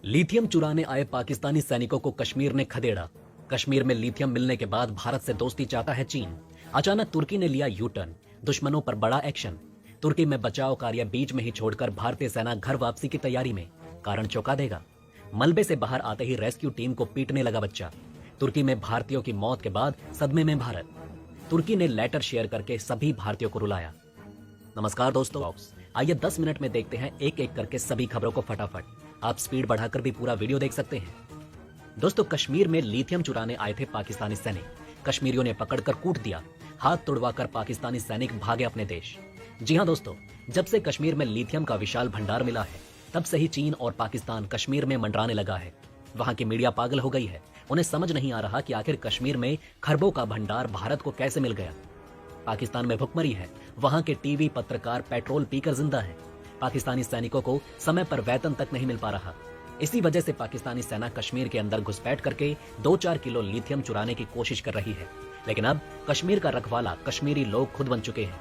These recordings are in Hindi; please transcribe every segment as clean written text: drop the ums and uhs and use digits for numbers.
लिथियम चुराने आए पाकिस्तानी सैनिकों को कश्मीर ने खदेड़ा। कश्मीर में लिथियम मिलने के बाद भारत से दोस्ती चाहता है चीन। अचानक तुर्की ने लिया यू टर्न, दुश्मनों पर बड़ा एक्शन। तुर्की में बचाव कार्य बीच में ही छोड़कर भारतीय सेना घर वापसी की तैयारी में। कारण चौंका देगा। मलबे से बाहर आते ही रेस्क्यू टीम को पीटने लगा बच्चा। तुर्की में भारतीयों की मौत के बाद सदमे में भारत। तुर्की ने लेटर शेयर करके सभी भारतीयों को रुलाया। नमस्कार दोस्तों, आइए 10 मिनट में देखते हैं एक एक करके सभी खबरों को फटाफट। आप स्पीड बढ़ाकर भी पूरा वीडियो देख सकते हैं। दोस्तों, कश्मीर में लिथियम चुराने आए थे पाकिस्तानी सैनिक। कश्मीरियों ने पकड़कर कूट दिया। हाथ तुड़वाकर पाकिस्तानी सैनिक भागे अपने देश। जी हां दोस्तों, जब से कश्मीर में लिथियम का विशाल भंडार मिला है, तब से ही चीन और पाकिस्तान कश्मीर में मंडराने लगा है। वहां की मीडिया पागल हो गई है। उन्हें समझ नहीं आ रहा कि आखिर कश्मीर में खरबों का भंडार भारत को कैसे मिल गया। पाकिस्तान में भुखमरी है। वहां के टीवी पत्रकार पेट्रोल पीकर जिंदा हैं। पाकिस्तानी सैनिकों को समय पर वेतन तक नहीं मिल पा रहा। इसी वजह से पाकिस्तानी सेना कश्मीर के अंदर घुसपैठ करके 2-4 किलो लिथियम चुराने की कोशिश कर रही है। लेकिन अब कश्मीर का रखवाला कश्मीरी लोग खुद बन चुके हैं।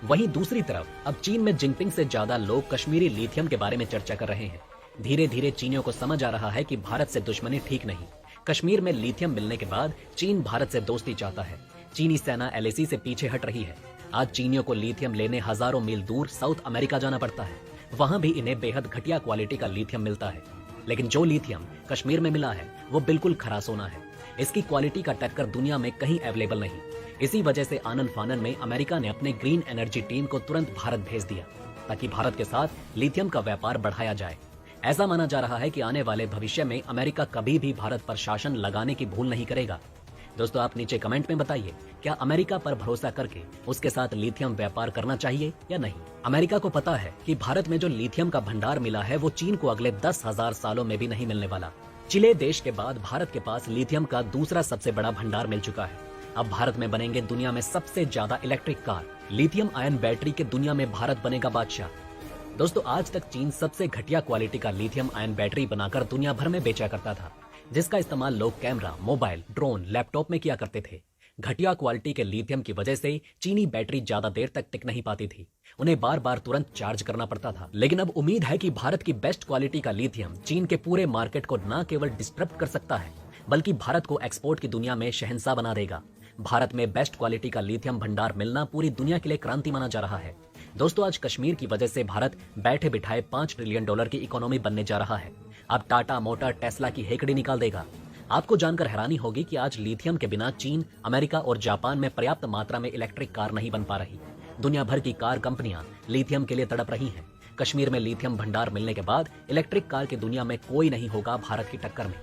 वहीं दूसरी तरफ अब चीन में जिनपिंग से ज्यादा लोग कश्मीरी लिथियम के बारे में चर्चा कर रहे हैं। धीरे धीरे चीनियों को समझ आ रहा है कि भारत से दुश्मनी ठीक नहीं। कश्मीर में लिथियम मिलने के बाद चीन भारत से दोस्ती चाहता है। चीनी सेना एलएसी से पीछे हट रही है। आज चीनियों को लिथियम लेने हजारों मील दूर साउथ अमेरिका जाना पड़ता है। वहां भी इन्हें बेहद घटिया क्वालिटी का लिथियम मिलता है। लेकिन जो लिथियम कश्मीर में मिला है वो बिल्कुल खरा सोना है। इसकी क्वालिटी का टक्कर दुनिया में कहीं अवेलेबल नहीं। इसी वजह से आनन फानन में अमेरिका ने अपने ग्रीन एनर्जी टीम को तुरंत भारत भेज दिया, ताकि भारत के साथ लिथियम का व्यापार बढ़ाया जाए। ऐसा माना जा रहा है कि आने वाले भविष्य में अमेरिका कभी भी भारत पर शासन लगाने की भूल नहीं करेगा। दोस्तों, आप नीचे कमेंट में बताइए, क्या अमेरिका पर भरोसा करके उसके साथ लिथियम व्यापार करना चाहिए या नहीं। अमेरिका को पता है कि भारत में जो लिथियम का भंडार मिला है वो चीन को अगले 10,000 सालों में भी नहीं मिलने वाला। चिले देश के बाद भारत के पास लिथियम का दूसरा सबसे बड़ा भंडार मिल चुका है। अब भारत में बनेंगे दुनिया में सबसे ज्यादा electric car. Lithium ion battery के दुनिया में भारत बनेगा बादशाह। दोस्तों, आज तक चीन सबसे घटिया क्वालिटी का लिथियम आयन बैटरी बनाकर दुनिया भर में बेचा करता था, जिसका इस्तेमाल लोग कैमरा, मोबाइल, ड्रोन, लैपटॉप में किया करते थे। घटिया क्वालिटी के लिथियम की वजह से चीनी बैटरी ज्यादा देर तक टिक नहीं पाती थी। उन्हें बार बार तुरंत चार्ज करना पड़ता था। लेकिन अब उम्मीद है कि भारत की बेस्ट क्वालिटी का लिथियम चीन के पूरे मार्केट को न केवल डिस्टर्ब कर सकता है, बल्कि भारत को एक्सपोर्ट की दुनिया में शहंशाह बना देगा। भारत में बेस्ट क्वालिटी का लिथियम भंडार मिलना पूरी दुनिया के लिए क्रांति माना जा रहा है। दोस्तों, आज कश्मीर की वजह से भारत बैठे बिठाए $5 ट्रिलियन की इकोनॉमी बनने जा रहा है। अब टाटा मोटर टेस्ला की हेकड़ी निकाल देगा। आपको जानकर हैरानी होगी कि आज लिथियम के बिना चीन, अमेरिका और जापान में पर्याप्त मात्रा में इलेक्ट्रिक कार नहीं बन पा रही। दुनिया भर की कार कंपनियां लिथियम के लिए तड़प रही हैं। कश्मीर में लिथियम भंडार मिलने के बाद इलेक्ट्रिक कार की दुनिया में कोई नहीं होगा भारत की टक्कर में।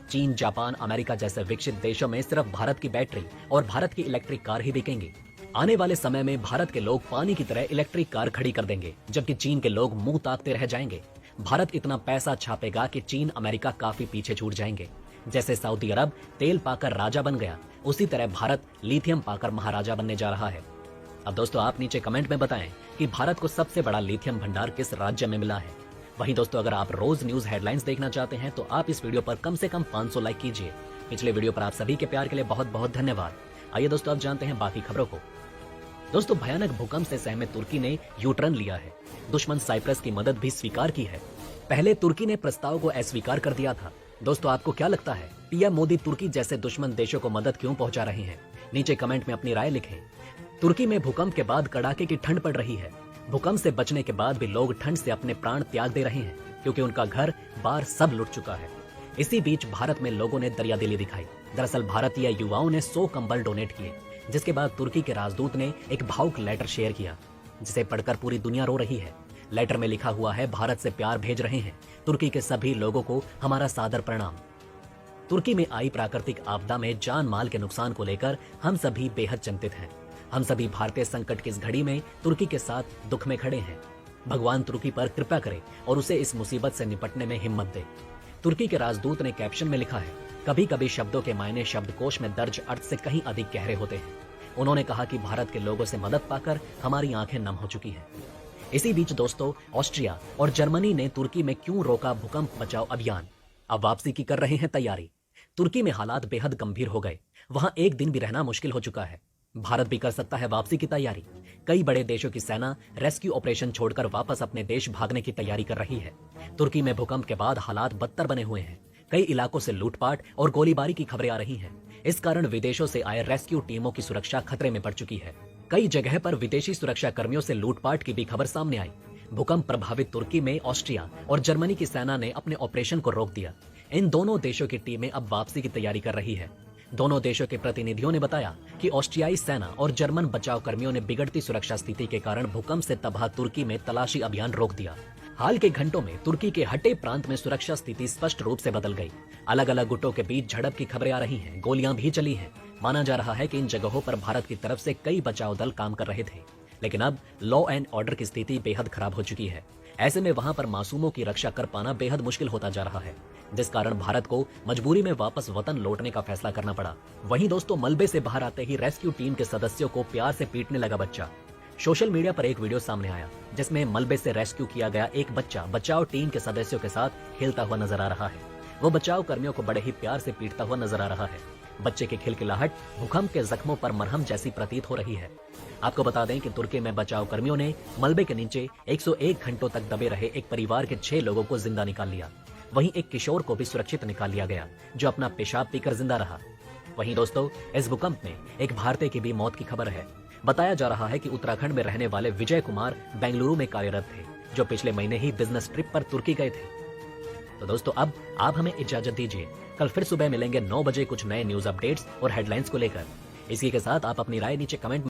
चीन, जापान, अमेरिका जैसे विकसित देशों में सिर्फ भारत की बैटरी और भारत की इलेक्ट्रिक कार ही बिकेंगी। आने वाले समय में भारत के लोग पानी की तरह इलेक्ट्रिक कार खड़ी कर देंगे, जबकि चीन के लोग मुंह ताकते रह जाएंगे। भारत इतना पैसा छापेगा कि चीन, अमेरिका काफी पीछे छूट जाएंगे। जैसे सऊदी अरब तेल पाकर राजा बन गया, उसी तरह भारत लिथियम पाकर महाराजा बनने जा रहा है। अब दोस्तों, आप नीचे कमेंट में बताएं कि भारत को सबसे बड़ा लिथियम भंडार किस राज्य में मिला है। वहीं दोस्तों, अगर आप रोज न्यूज हेडलाइंस देखना चाहते हैं तो आप इस वीडियो पर कम से कम 500 लाइक कीजिए। पिछले वीडियो पर आप सभी के प्यार के लिए बहुत बहुत धन्यवाद। आइए दोस्तों, अब जानते हैं बाकी खबरों को। दोस्तों, भयानक भूकंप से सहमे तुर्की ने यू टर्न लिया है। दुश्मन साइप्रस की मदद भी स्वीकार की है। पहले तुर्की ने प्रस्ताव को अस्वीकार कर दिया था। दोस्तों, आपको क्या लगता है, पीएम मोदी तुर्की जैसे दुश्मन देशों को मदद क्यों पहुंचा रहे हैं? नीचे कमेंट में अपनी राय लिखें। तुर्की में भूकंप के बाद कड़ाके की ठंड पड़ रही है। भूकंप से बचने के बाद भी लोग ठंड से अपने प्राण त्याग दे रहे हैं, क्योंकि उनका घर बार सब लुट चुका है। इसी बीच भारत में लोगों ने दरियादिली दिखाई। दरअसल भारतीय युवाओं ने 100 कंबल डोनेट किए, जिसके बाद तुर्की के राजदूत ने एक भावुक लेटर शेयर किया, जिसे पढ़कर पूरी दुनिया रो रही है। लेटर में लिखा हुआ है, भारत से प्यार भेज रहे हैं। तुर्की के सभी लोगों को हमारा सादर प्रणाम। तुर्की में आई प्राकृतिक आपदा में जान माल के नुकसान को लेकर हम सभी बेहद चिंतित हैं। हम सभी भारतीय संकट की इस घड़ी में तुर्की के साथ दुख में खड़े हैं। भगवान तुर्की पर कृपा करे और उसे इस मुसीबत से निपटने में हिम्मत दे। तुर्की के राजदूत ने कैप्शन में लिखा है, कभी कभी शब्दों के मायने शब्दकोश में दर्ज अर्थ से कहीं अधिक गहरे होते हैं। उन्होंने कहा कि भारत के लोगों से मदद पाकर हमारी आंखें नम हो चुकी हैं। इसी बीच दोस्तों, ऑस्ट्रिया और जर्मनी ने तुर्की में क्यों रोका भूकंप बचाओ अभियान? अब वापसी की कर रहे हैं तैयारी। तुर्की में हालात बेहद गंभीर हो गए। वहां एक दिन भी रहना मुश्किल हो चुका है। भारत भी कर सकता है वापसी की तैयारी। कई बड़े देशों की सेना रेस्क्यू ऑपरेशन छोड़कर वापस अपने देश भागने की तैयारी कर रही है। तुर्की में भूकंप के बाद हालात बदतर बने हुए हैं। कई इलाकों से लूटपाट और गोलीबारी की खबरें आ रही हैं। इस कारण विदेशों से आए रेस्क्यू टीमों की सुरक्षा खतरे में पड़ चुकी है। कई जगह पर विदेशी सुरक्षा कर्मियों से लूटपाट की भी खबर सामने आई। भूकंप प्रभावित तुर्की में ऑस्ट्रिया और जर्मनी की सेना ने अपने ऑपरेशन को रोक दिया। इन दोनों देशों की टीमें अब वापसी की तैयारी कर रही है। दोनों देशों के प्रतिनिधियों ने बताया कि ऑस्ट्रियाई सेना और जर्मन बचाव कर्मियों ने बिगड़ती सुरक्षा स्थिति के कारण भूकंप से तबाह तुर्की में तलाशी अभियान रोक दिया। हाल के घंटों में तुर्की के हटे प्रांत में सुरक्षा स्थिति स्पष्ट रूप से बदल गई। अलग अलग गुटों के बीच झड़प की खबरें आ रही हैं, गोलियां भी चली हैं। माना जा रहा है कि इन जगहों पर भारत की तरफ से कई बचाव दल काम कर रहे थे, लेकिन अब लॉ एंड ऑर्डर की स्थिति बेहद खराब हो चुकी है। ऐसे में वहां पर मासूमों की रक्षा कर पाना बेहद मुश्किल होता जा रहा है, जिस कारण भारत को मजबूरी में वापस वतन लौटने का फैसला करना पड़ा। वहीं दोस्तों, मलबे से बाहर आते ही रेस्क्यू टीम के सदस्यों को प्यार से पीटने लगा बच्चा। सोशल मीडिया पर एक वीडियो सामने आया जिसमें मलबे से रेस्क्यू किया गया एक बच्चा बचाव टीम के सदस्यों के साथ खेलता हुआ नजर आ रहा है। वो बचाव कर्मियों को बड़े ही प्यार से पीटता हुआ नजर आ रहा है। बच्चे की खिलखिलाहट भूकंप के जख्मों पर मरहम जैसी प्रतीत हो रही है। आपको बता दें कि तुर्की में बचाव कर्मियों ने मलबे के नीचे 101 घंटों तक दबे रहे एक परिवार के 6 लोगों को जिंदा निकाल लिया। वहीं एक किशोर को भी सुरक्षित निकाल लिया गया, जो अपना पेशाब पीकर जिंदा रहा। वहीं दोस्तों, इस भूकंप में एक भारतीय की भी मौत की खबर है। बताया जा रहा है कि उत्तराखंड में रहने वाले विजय कुमार बेंगलुरु में कार्यरत थे, जो पिछले महीने ही बिजनेस ट्रिप पर तुर्की गए थे। तो दोस्तों, अब आप हमें इजाजत दीजिए। कल फिर सुबह मिलेंगे 9 बजे कुछ नए न्यूज अपडेट्स और हेडलाइंस को लेकर। इसी के साथ आप अपनी राय नीचे कमेंट